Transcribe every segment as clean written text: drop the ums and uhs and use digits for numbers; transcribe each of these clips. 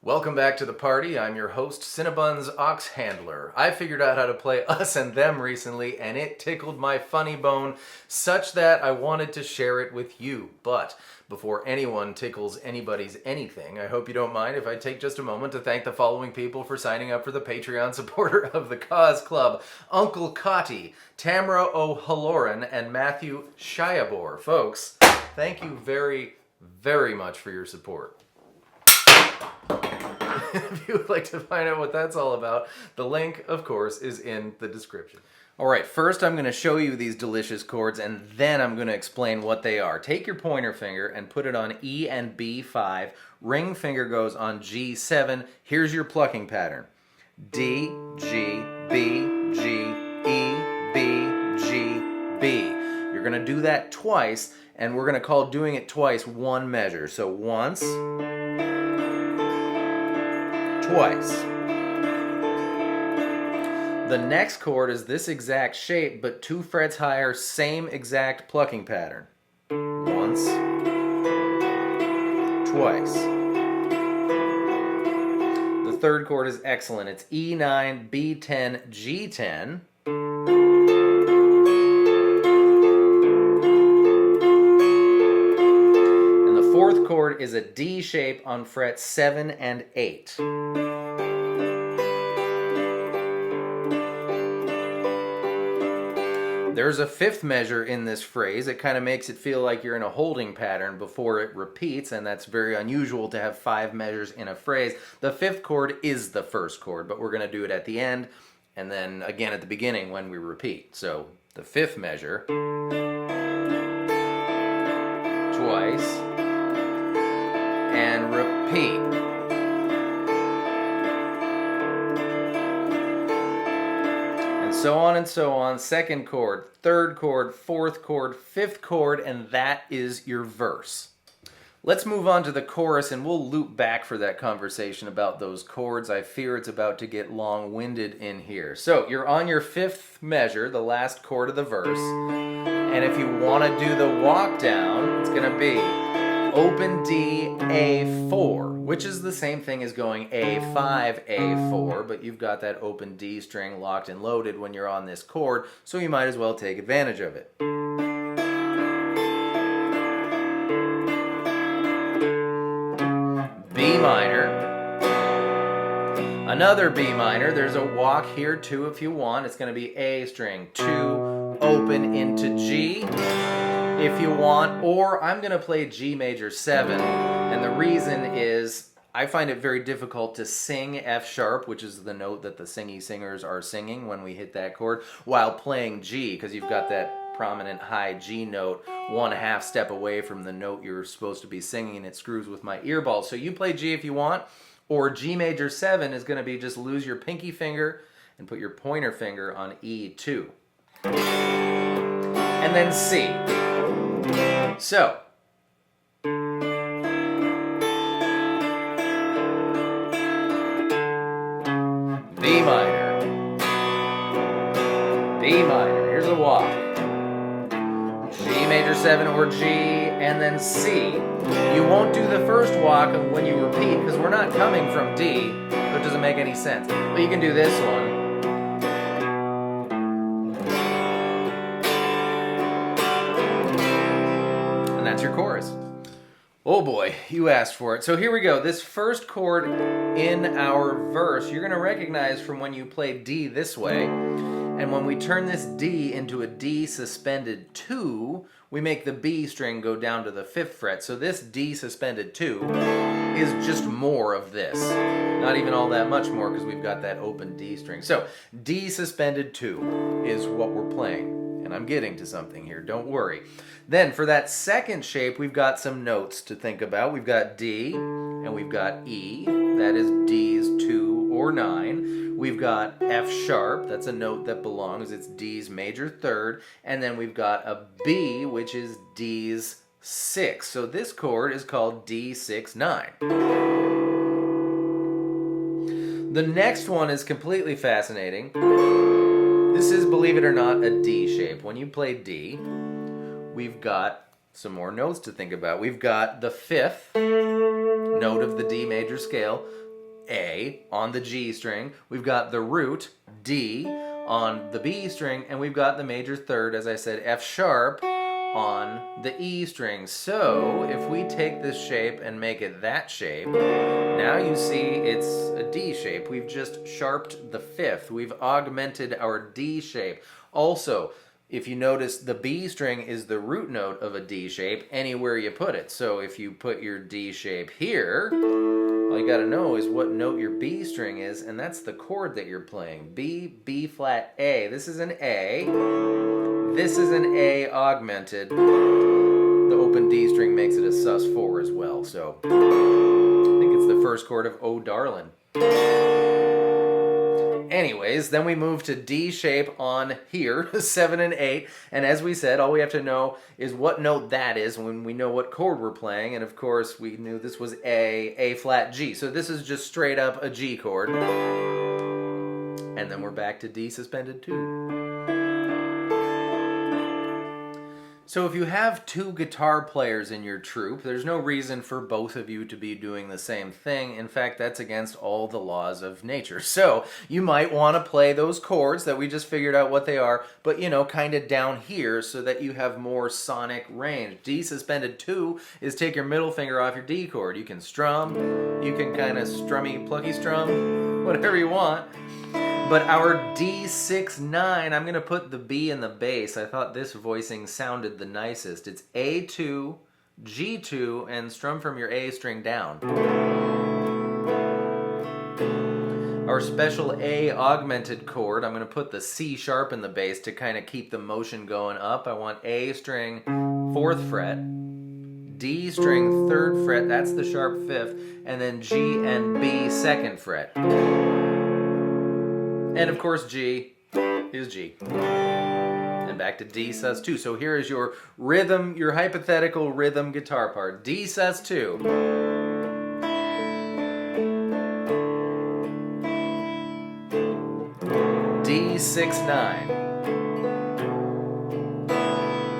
Welcome back to the party. I'm your host, Cinnabon's Ox Handler. I figured out how to play Us and Them recently, and it tickled my funny bone such that I wanted to share it with you. But before anyone tickles anybody's anything, I hope you don't mind if I take just a moment to thank the following people for signing up for the Patreon supporter of the Cause Club: Uncle Cotty, Tamara O'Halloran, and Matthew Shiabor. Folks, thank you very, very much for your support. If you would like to find out what that's all about, the link, of course, is in the description. All right, first I'm going to show you these delicious chords, and then I'm going to explain what they are. Take your pointer finger and put it on E and B5. Ring finger goes on G7. Here's your plucking pattern. D, G, B, G, E, B, G, B. You're going to do that twice, and we're going to call doing it twice one measure. So once, twice. The next chord is this exact shape, but 2 frets higher, same exact plucking pattern. Once, twice. The third chord is excellent. It's E9, B10, G10. And the fourth chord is a D shape on frets 7 and 8. There's a fifth measure in this phrase. It kind of makes it feel like you're in a holding pattern before it repeats, and that's very unusual to have 5 measures in a phrase. The fifth chord is the first chord, but we're going to do it at the end and then again at the beginning when we repeat. So the fifth measure, twice, and repeat. So on and so on. Second chord, third chord, fourth chord, fifth chord, and that is your verse. Let's move on to the chorus, and we'll loop back for that conversation about those chords. I fear it's about to get long-winded in here. So you're on your fifth measure, the last chord of the verse, and if you want to do the walk down, it's going to be open D, A4, which is the same thing as going A5, A4, but you've got that open D string locked and loaded when you're on this chord, so you might as well take advantage of it. B minor, another B minor. There's a walk here too if you want. It's going to be A string, 2, open into G if you want, or I'm going to play G major 7, and the reason is I find it very difficult to sing F sharp, which is the note that the singy singers are singing when we hit that chord, while playing G, because you've got that prominent high G note 1/2 step away from the note you're supposed to be singing, and it screws with my earball. So you play G if you want, or G major 7 is going to be just lose your pinky finger and put your pointer finger on E2. And then C. So, B minor, B minor, here's a walk, G major 7 or G, and then C. You won't do the first walk when you repeat because we're not coming from D, so it doesn't make any sense. But you can do this one. That's your chorus. Oh boy, you asked for it. So here we go. This first chord in our verse, you're going to recognize from when you play D this way. And when we turn this D into a D suspended 2, we make the B string go down to the 5th fret. So this D suspended 2 is just more of this. Not even all that much more because we've got that open D string. So D suspended 2 is what we're playing. And I'm getting to something here, don't worry. Then for that second shape, we've got some notes to think about. We've got D, and we've got E, that is D's 2 or 9. We've got F sharp, that's a note that belongs, it's D's major 3rd. And then we've got a B, which is D's 6. So this chord is called D6-9. The next one is completely fascinating. This is, believe it or not, a D shape. When you play D, we've got some more notes to think about. We've got the 5th note of the D major scale, A on the G string, we've got the root, D, on the B string, and we've got the major third, as I said, F sharp, on the E string. So if we take this shape and make it that shape, now you see it's a D shape. We've just sharped the fifth. We've augmented our D shape. Also, if you notice, the B string is the root note of a D shape anywhere you put it. So if you put your D shape here, all you gotta know is what note your B string is, and that's the chord that you're playing. B, B flat, A. This is an A. This is an A augmented. The open D string makes it a sus4 as well. So I think it's the first chord of Oh Darlin'. Anyways, then we move to D shape on here, 7 and 8. And as we said, all we have to know is what note that is when we know what chord we're playing. And of course, we knew this was A flat, G. So this is just straight up a G chord. And then we're back to D suspended 2. So if you have two guitar players in your troupe, there's no reason for both of you to be doing the same thing. In fact, that's against all the laws of nature. So you might want to play those chords that we just figured out what they are, but you know, kind of down here so that you have more sonic range. D suspended 2 is take your middle finger off your D chord. You can strum, you can kind of strummy, plucky strum, whatever you want. But our D6-9, I'm going to put the B in the bass. I thought this voicing sounded the nicest. It's A2, G2, and strum from your A string down. Our special A augmented chord, I'm going to put the C sharp in the bass to kind of keep the motion going up. I want A string 4th fret, D string 3rd fret, that's the sharp 5th, and then G and B 2nd fret. And of course, G is G. And back to D sus2. So here is your rhythm, your hypothetical rhythm guitar part. D sus2. D6-9.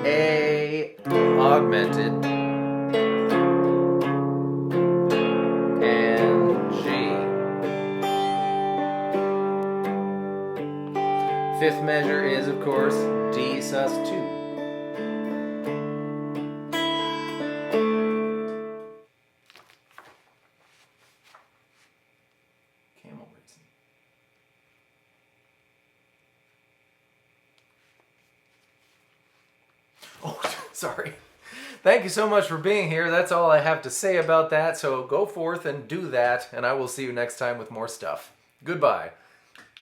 A augmented. Fifth measure is, of course, D sus2. Camel racing. Oh, sorry. Thank you so much for being here. That's all I have to say about that. So go forth and do that, and I will see you next time with more stuff. Goodbye.